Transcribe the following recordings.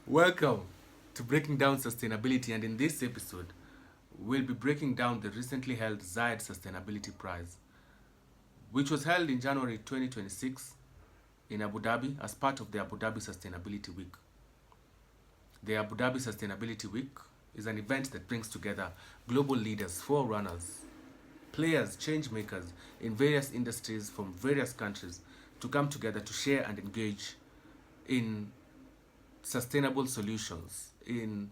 Welcome to Breaking Down Sustainability, and in this episode, we'll be breaking down the recently held Zayed Sustainability Prize, which was held in January 2026 in Abu Dhabi as part of the Abu Dhabi Sustainability Week. The Abu Dhabi Sustainability Week is an event that brings together global leaders, forerunners, players, change makers in various industries from various countries to come together to share and engage in sustainable solutions, in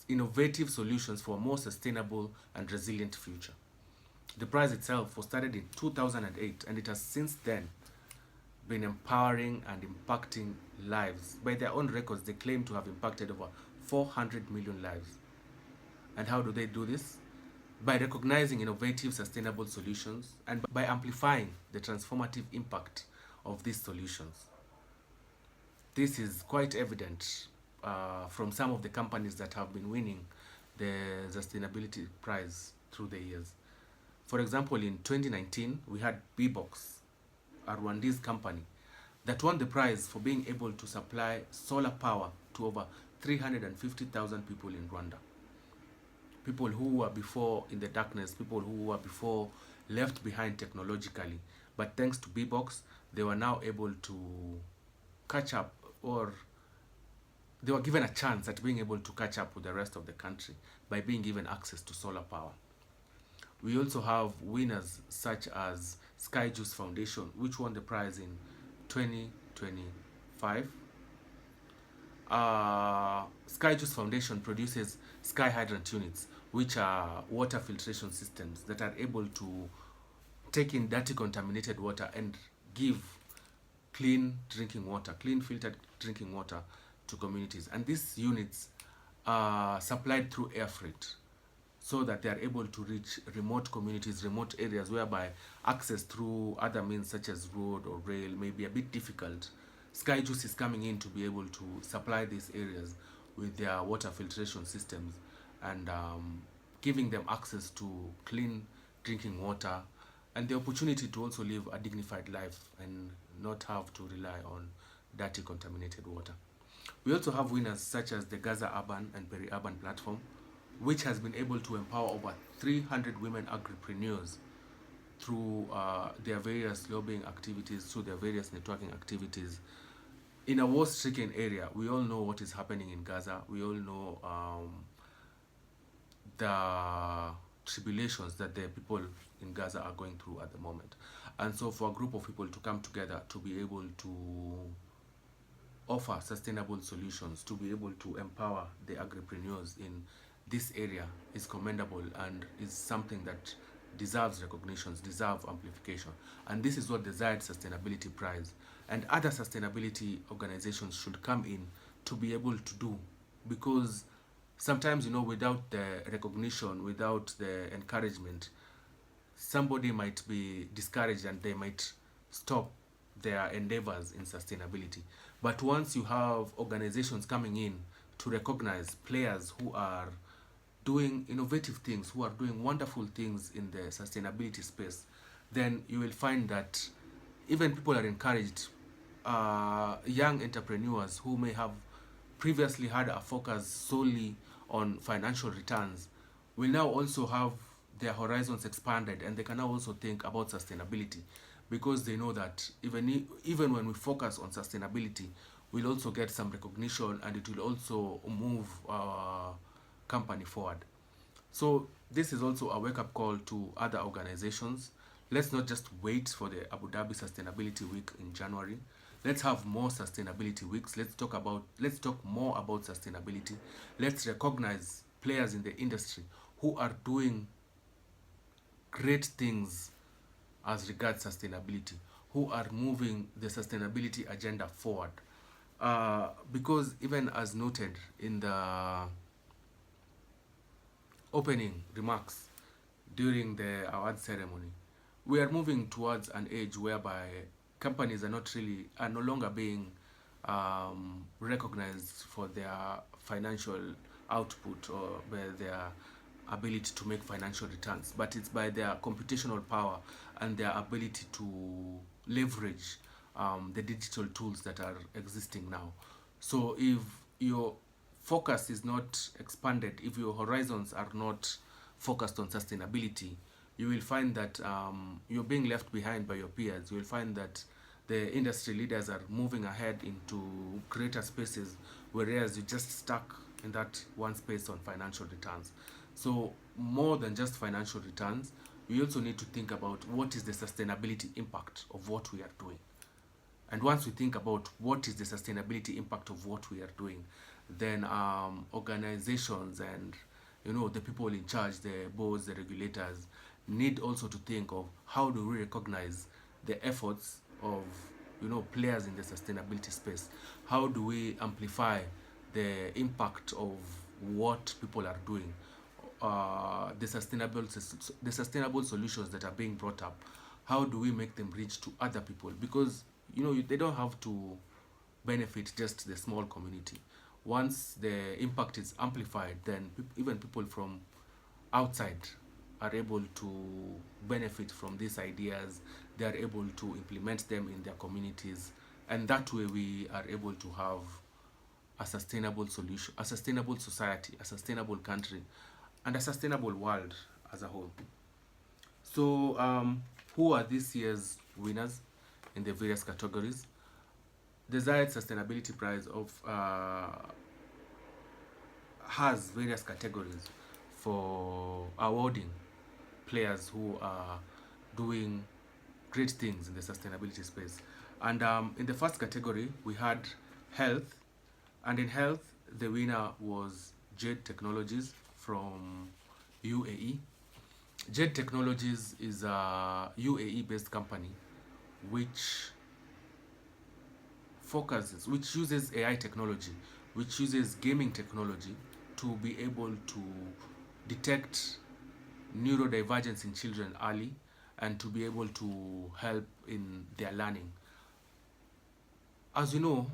innovative solutions for a more sustainable and resilient future. The prize itself was started in 2008 and it has since then been empowering and impacting lives. By their own records, they claim to have impacted over 400 million lives. And how do they do this? By recognizing innovative, sustainable solutions and by amplifying the transformative impact of these solutions. This is quite evident from some of the companies that have been winning the Sustainability Prize through the years. For example, in 2019, we had Bbox, a Rwandese company, that won the prize for being able to supply solar power to over 350,000 people in Rwanda. People who were before in the darkness, people who were before left behind technologically. But thanks to Bbox, they were now able to catch up, or they were given a chance at being able to catch up with the rest of the country by being given access to solar power. We also have winners such as Sky Juice Foundation, which won the prize in 2025. Sky Juice Foundation produces sky hydrant units, which are water filtration systems that are able to take in dirty contaminated water and give clean drinking water, clean filtered drinking water to communities. And these units are supplied through air freight so that they are able to reach remote communities, remote areas whereby access through other means such as road or rail may be a bit difficult. Sky Juice is coming in to be able to supply these areas with their water filtration systems and giving them access to clean drinking water and the opportunity to also live a dignified life and not have to rely on dirty contaminated water. We also have winners such as the Gaza Urban and Peri-Urban platform, which has been able to empower over 300 women agripreneurs through their various lobbying activities, through their various networking activities. In a war-stricken area, we all know what is happening in Gaza. We all know the tribulations that the people in Gaza are going through at the moment. And so for a group of people to come together to be able to offer sustainable solutions, to be able to empower the agripreneurs in this area is commendable and is something that deserves recognitions, deserves amplification. And this is what the Zayed Sustainability Prize and other sustainability organizations should come in to be able to do, because sometimes, without the recognition, without the encouragement, somebody might be discouraged and they might stop their endeavors in sustainability. But once you have organizations coming in to recognize players who are doing innovative things, who are doing wonderful things in the sustainability space, then you will find that even people are encouraged. Young entrepreneurs who may have previously had a focus solely on financial returns will now also have their horizons expanded and they can now also think about sustainability, because they know that even when we focus on sustainability, we'll also get some recognition and it will also move our company forward. So this is also a wake-up call to other organizations. Let's not just wait for the Abu Dhabi Sustainability Week in January. Let's have more sustainability weeks. Let's talk more about sustainability. Let's recognize players in the industry who are doing great things as regards sustainability, who are moving the sustainability agenda forward. Because even as noted in the opening remarks during the award ceremony, we are moving towards an age whereby companies are no longer being recognized for their financial output or by their ability to make financial returns, but it's by their computational power and their ability to leverage the digital tools that are existing now. So if your focus is not expanded, if your horizons are not focused on sustainability, you will find that you're being left behind by your peers. You will find that the industry leaders are moving ahead into greater spaces, whereas you're just stuck in that one space on financial returns. So, more than just financial returns, we also need to think about what is the sustainability impact of what we are doing. And once we think about what is the sustainability impact of what we are doing, then organizations and the people in charge, the boards, the regulators, need also to think of how do we recognize the efforts of players in the sustainability space. How do we amplify the impact of what people are doing, the sustainable solutions that are being brought up. How do we make them reach to other people? Because they don't have to benefit just the small community. Once the impact is amplified, then even people from outside are able to benefit from these ideas. They are able to implement them in their communities, and that way we are able to have a sustainable solution, a sustainable society, a sustainable country, and a sustainable world as a whole. So, who are this year's winners in the various categories? The Zayed Sustainability Prize has various categories for awarding players who are doing great things in the sustainability space. And in the first category, we had health, and in health, the winner was Jade Technologies from UAE. Jade Technologies is a UAE-based company which which uses AI technology, which uses gaming technology to be able to detect neurodivergence in children early and to be able to help in their learning. As you know,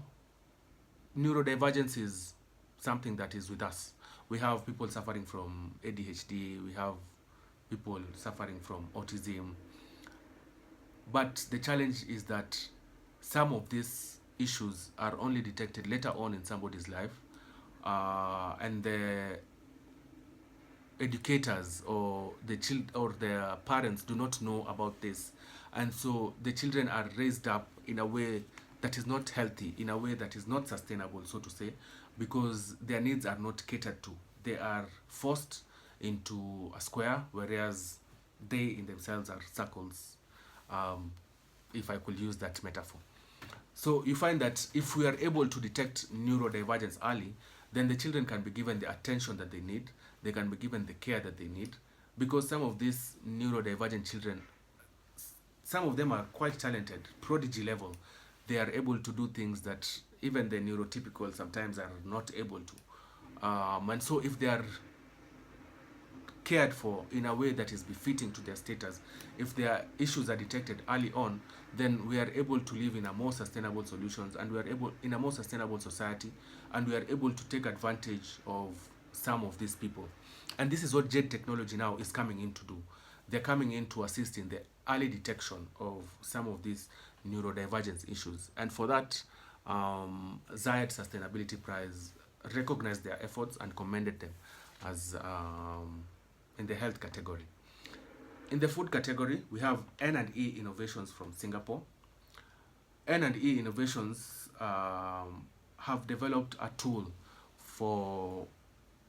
neurodivergence is something that is with us. We have people suffering from ADHD, we have people suffering from autism, but the challenge is that some of these issues are only detected later on in somebody's life, and the educators or their parents do not know about this, and so the children are raised up in a way that is not healthy, in a way that is not sustainable, so to say, because their needs are not catered to. They are forced into a square, whereas they in themselves are circles, if I could use that metaphor. So you find that if we are able to detect neurodivergence early, then the children can be given the attention that they need, they can be given the care that they need, because some of these neurodivergent children, some of them are quite talented, prodigy level. They are able to do things that even the neurotypical sometimes are not able to. And so if they are cared for in a way that is befitting to their status, if their issues are detected early on, then we are able to live in a more sustainable solutions, and we are able in a more sustainable society, and we are able to take advantage of some of these people. And this is what Jade Technology now is coming in to do. They're coming in to assist in the early detection of some of these neurodivergence issues. And for that, Zayed Sustainability Prize recognized their efforts and commended them as in the health category. In the food category, we have N&E Innovations from Singapore. N&E Innovations have developed a tool for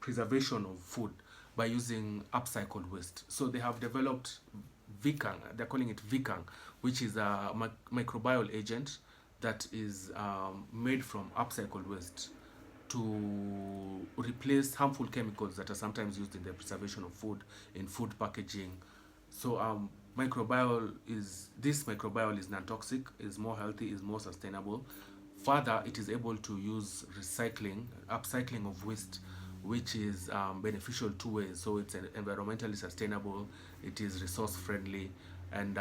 preservation of food by using upcycled waste. So they have developed Vikang, they're calling it Vikang, which is a microbial agent that is made from upcycled waste to replace harmful chemicals that are sometimes used in the preservation of food, in food packaging. So this microbial is non-toxic, is more healthy, is more sustainable. Further, it is able to use upcycling of waste, which is beneficial two ways. So it's environmentally sustainable, it is resource friendly, and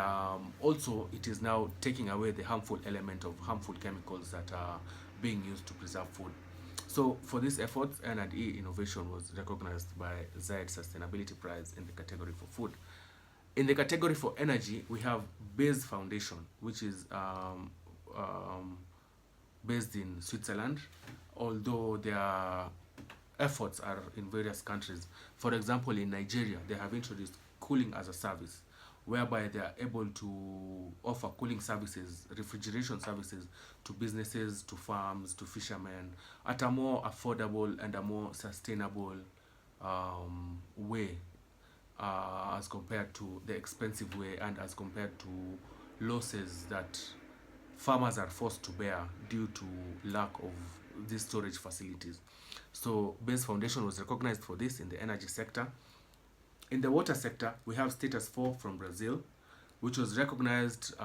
also it is now taking away the harmful element of harmful chemicals that are being used to preserve food. So for this effort, N&E Innovation was recognized by Zayed Sustainability Prize in the category for food. In the category for energy, we have Base Foundation, which is based in Switzerland, although their efforts are in various countries. For example, in Nigeria, they have introduced cooling as a service, whereby they are able to offer cooling services, refrigeration services to businesses, to farms, to fishermen at a more affordable and a more sustainable way as compared to the expensive way and as compared to losses that farmers are forced to bear due to lack of these storage facilities. So Base Foundation was recognized for this in the energy sector. In the water sector, we have Status 4 from Brazil, which was recognized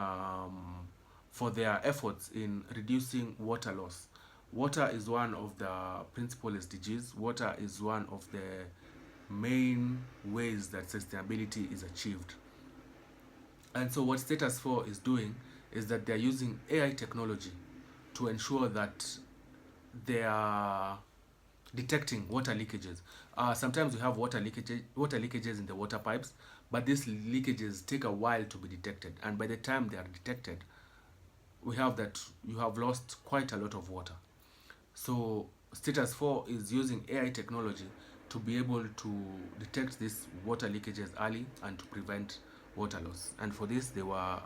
for their efforts in reducing water loss. Water is one of the principal SDGs. Water is one of the main ways that sustainability is achieved. And so what Status 4 is doing is that they're using AI technology to ensure that they are detecting water leakages. Sometimes we have water leakages in the water pipes, but these leakages take a while to be detected. And by the time they are detected, we have that you have lost quite a lot of water. So Status 4 is using AI technology to be able to detect these water leakages early and to prevent water loss. And for this, they were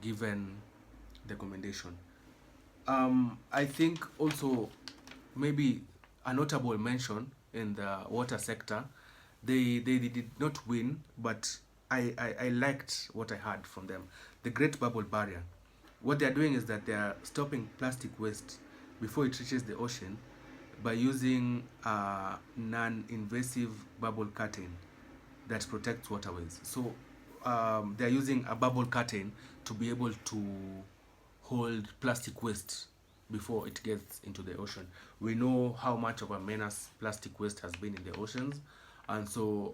given the commendation. I think also maybe a notable mention in the water sector, they did not win, but I liked what I heard from them. The Great Bubble Barrier. What they are doing is that they are stopping plastic waste before it reaches the ocean by using a non-invasive bubble curtain that protects waterways. So they're using a bubble curtain to be able to hold plastic waste before it gets into the ocean. We know how much of a menace plastic waste has been in the oceans, and so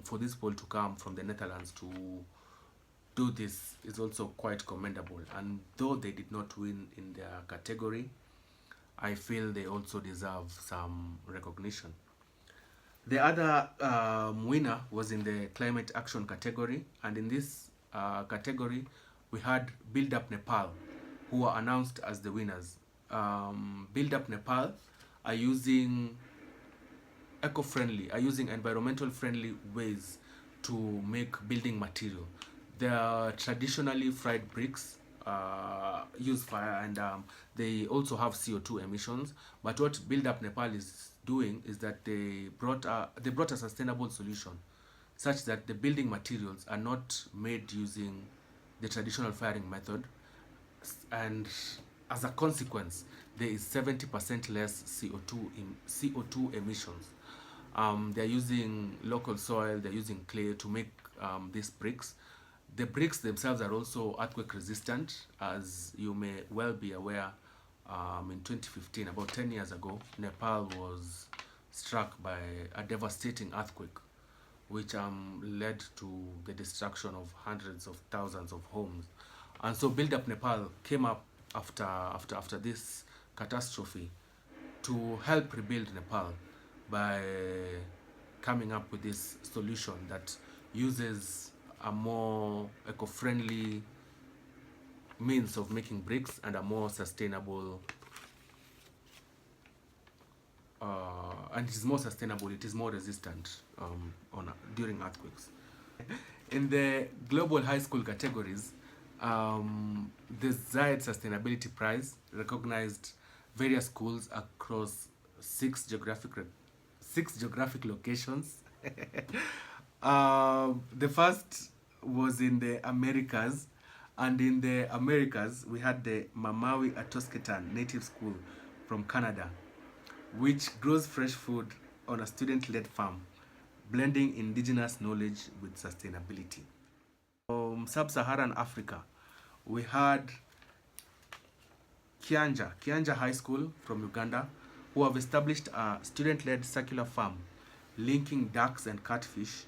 for this poll to come from the Netherlands to do this is also quite commendable. And though they did not win in their category, I feel they also deserve some recognition. The other winner was in the climate action category, and in this category, we had Build Up Nepal, who were announced as the winners. Build Up Nepal are using using environmental friendly ways to make building material. They are traditionally fried bricks, use fire, and they also have CO2 emissions. But what Build Up Nepal is doing is that they brought a sustainable solution, such that the building materials are not made using the traditional firing method, and as a consequence, there is 70% less CO2 emissions. They're using local soil, they're using clay to make these bricks. The bricks themselves are also earthquake resistant, as you may well be aware. In 2015, about 10 years ago, Nepal was struck by a devastating earthquake, which led to the destruction of hundreds of thousands of homes. And so Build Up Nepal came up after this catastrophe to help rebuild Nepal by coming up with this solution that uses a more eco-friendly means of making bricks and a more sustainable and it is more sustainable, it is more resistant during earthquakes. In the global high school categories, the Zayed Sustainability Prize recognized various schools across six geographic locations. The first was in the Americas, and in the Americas we had the Mamawi Atosketan Native School from Canada, which grows fresh food on a student-led farm, blending indigenous knowledge with sustainability. From Sub-Saharan Africa, we had Kianja High School from Uganda, who have established a student-led circular farm linking ducks and catfish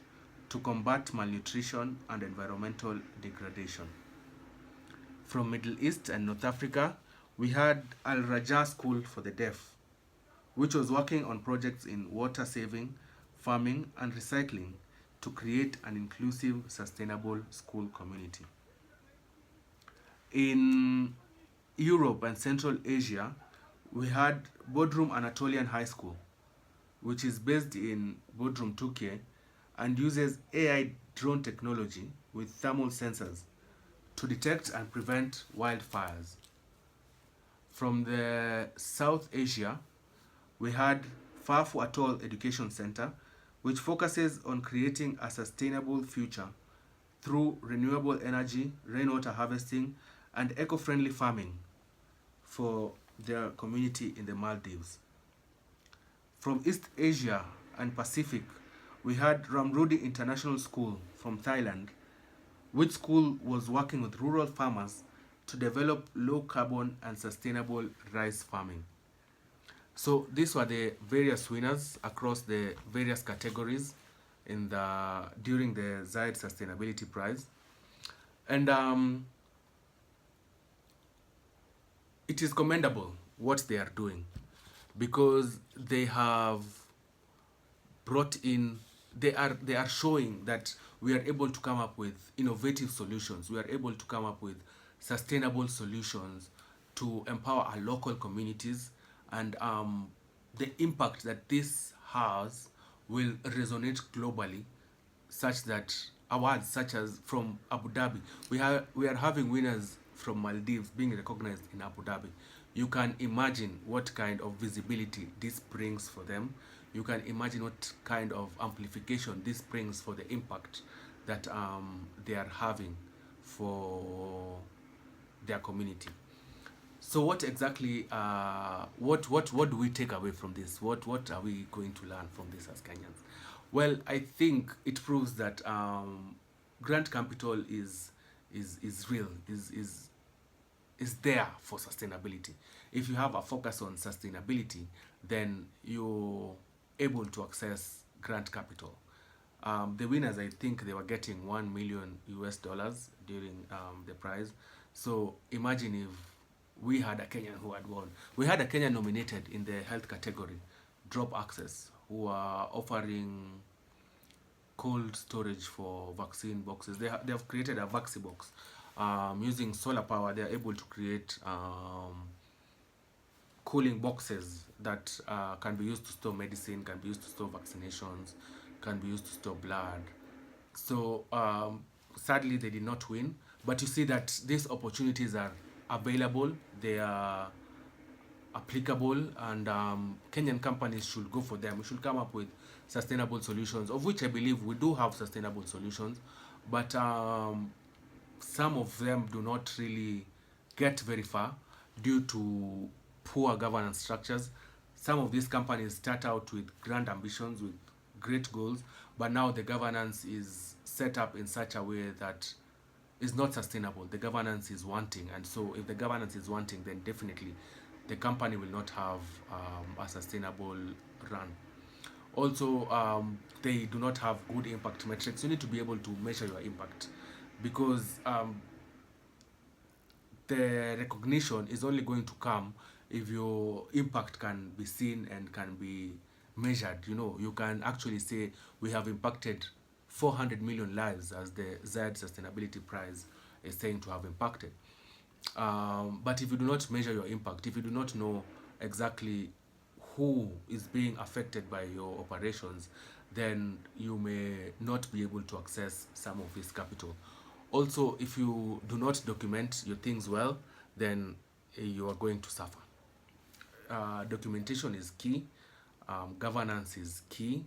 to combat malnutrition and environmental degradation. From Middle East and North Africa, we had Al Raja School for the Deaf, which was working on projects in water saving, farming, and recycling to create an inclusive, sustainable school community. In Europe and Central Asia, we had Bodrum Anatolian High School, which is based in Bodrum, Turkey, and uses AI drone technology with thermal sensors to detect and prevent wildfires. From the South Asia, we had Fafu Atoll Education Center, which focuses on creating a sustainable future through renewable energy, rainwater harvesting, and eco-friendly farming for their community in the Maldives. From East Asia and Pacific, we had Ramrudi International School from Thailand, which school was working with rural farmers to develop low carbon and sustainable rice farming. So these were the various winners across the various categories in the during the Zayed Sustainability Prize, and it is commendable what they are doing because they have brought in they are showing that we are able to come up with innovative solutions. We are able to come up with sustainable solutions to empower our local communities, and the impact that this has will resonate globally, such that awards such as from Abu Dhabi, we are having winners from Maldives being recognized in Abu Dhabi. You can imagine what kind of visibility this brings for them. You can imagine what kind of amplification this brings for the impact that they are having for their community. So what exactly, what do we take away from this? What are we going to learn from this as Kenyans? Well, I think it proves that grant capital is real, is there for sustainability. If you have a focus on sustainability, then you're able to access grant capital. The winners, I think they were getting 1 million US dollars during the prize. So imagine if we had a Kenyan who had won. We had a Kenyan nominated in the health category, Drop Access, who are offering cold storage for vaccine boxes. They have created a vaccine box using solar power. They are able to create cooling boxes that can be used to store medicine, can be used to store vaccinations, can be used to store blood. So sadly, they did not win. But you see that these opportunities are available. They are applicable, and Kenyan companies should go for them. We should come up with sustainable solutions, of which I believe we do have sustainable solutions, but some of them do not really get very far due to poor governance structures. Some of these companies start out with grand ambitions, with great goals, but now the governance is set up in such a way that is not sustainable. The governance is wanting, and so if the governance is wanting, then definitely the company will not have a sustainable run. Also, they do not have good impact metrics. You need to be able to measure your impact, because the recognition is only going to come if your impact can be seen and can be measured. You know, you can actually say we have impacted 400 million lives, as the Zayed Sustainability Prize is saying to have impacted. But if you do not measure your impact, if you do not know exactly who is being affected by your operations, then you may not be able to access some of this capital. Also, if you do not document your things well, then you are going to suffer. Documentation is key, governance is key,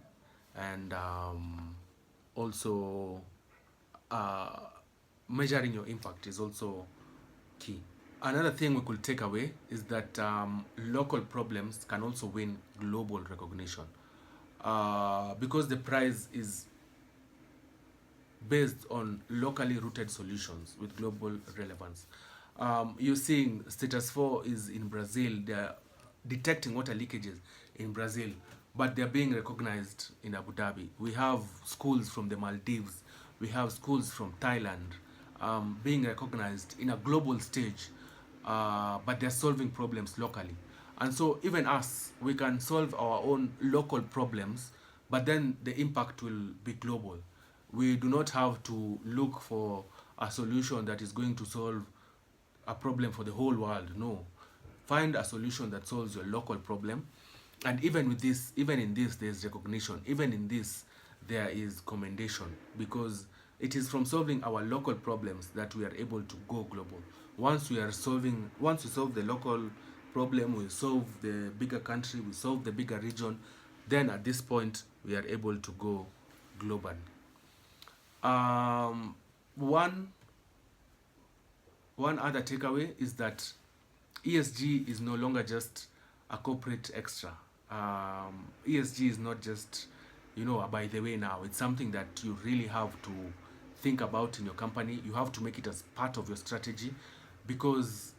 and also uh, measuring your impact is also key. Another thing we could take away is that local problems can also win global recognition, because the prize is based on locally rooted solutions with global relevance. You're seeing status 4 is in Brazil. They're detecting water leakages in Brazil, but they're being recognized in Abu Dhabi. We have schools from the Maldives. We have schools from Thailand being recognized in a global stage, but they're solving problems locally. And so even us, we can solve our own local problems, but then the impact will be global. We do not have to look for a solution that is going to solve a problem for the whole world. No. Find a solution that solves your local problem, And even with this, even in this, there's recognition. Even in this, there is commendation, because it is from solving our local problems that we are able to go global. Once we solve the local problem, we solve the bigger country, we solve the bigger region, then at this point we are able to go global. Um, one one other takeaway is that ESG is no longer just a corporate extra. ESG is not just, a by the way now. It's something that you really have to think about in your company. You have to make it as part of your strategy, because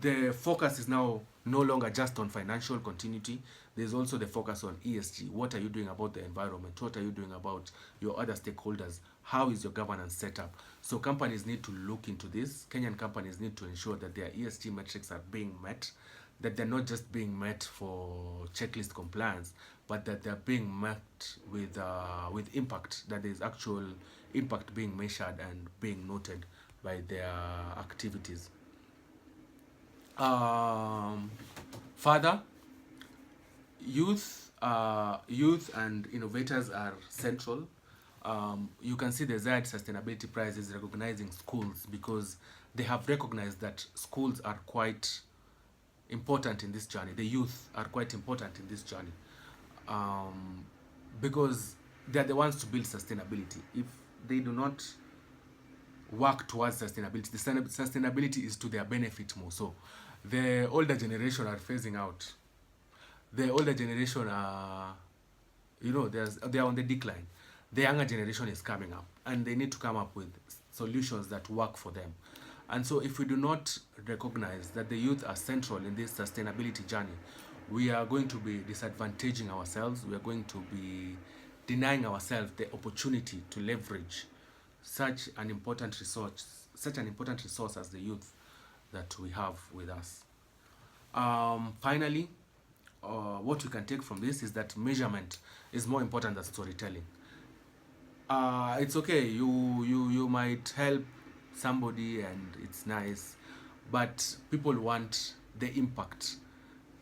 the focus is now no longer just on financial continuity. There's also the focus on ESG. What are you doing about the environment? What are you doing about your other stakeholders? How is your governance set up? So companies need to look into this. Kenyan companies need to ensure that their ESG metrics are being met, that they're not just being met for checklist compliance, but that they're being met with impact, that there's actual impact being measured and being noted by their activities. Further, youth and innovators are central. You can see the Zayed Sustainability Prize is recognizing schools, because they have recognized that schools are quite important in this journey. The youth are quite important in this journey, because they're the ones to build sustainability. If they do not work towards sustainability, the sustainability is to their benefit more. So the older generation are phasing out. The older generation are, they are on the decline. The younger generation is coming up, and they need to come up with solutions that work for them. And so if we do not recognize that the youth are central in this sustainability journey, we are going to be disadvantaging ourselves. We are going to be denying ourselves the opportunity to leverage such an important resource as the youth that we have with us. Finally, what we can take from this is that measurement is more important than storytelling. It's okay, you might help somebody and it's nice, but people want the impact.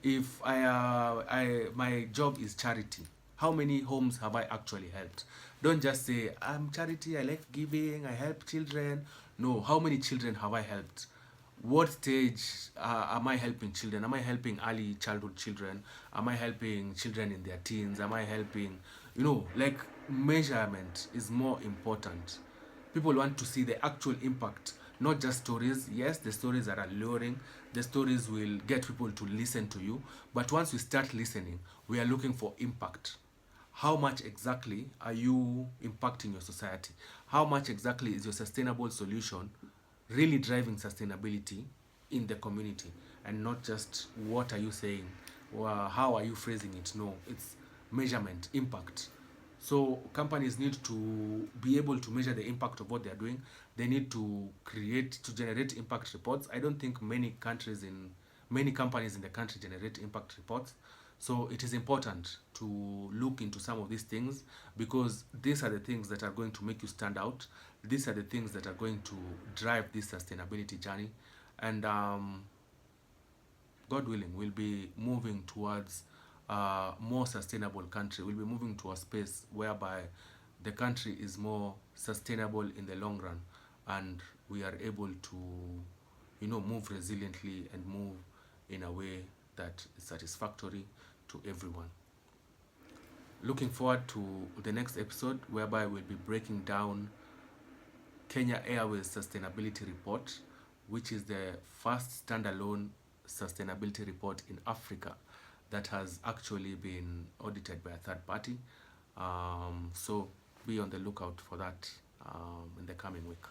If my job is charity, how many homes have I actually helped? Don't just say I'm charity, I like giving, I help children. No, how many children have I helped? What stage am I helping children? Am I helping early childhood children? Am I helping children in their teens? Am I helping, like, measurement is more important. People want to see the actual impact, not just stories. Yes, the stories are alluring, the stories will get people to listen to you, but once we start listening, we are looking for impact. How much exactly are you impacting your society? How much exactly is your sustainable solution really driving sustainability in the community? And not just what are you saying or how are you phrasing it. No, it's measurement, impact. So companies need to be able to measure the impact of what they are doing. They need to generate impact reports. I don't think many companies in the country generate impact reports. So it is important to look into some of these things, because these are the things that are going to make you stand out. These are the things that are going to drive this sustainability journey. And God willing, we'll be moving towards a more sustainable country. We'll be moving to a space whereby the country is more sustainable in the long run, and we are able to, move resiliently and move in a way that is satisfactory to everyone. Looking forward to the next episode, whereby we'll be breaking down Kenya Airways Sustainability Report, which is the first standalone sustainability report in Africa that has actually been audited by a third party. So be on the lookout for that in the coming week.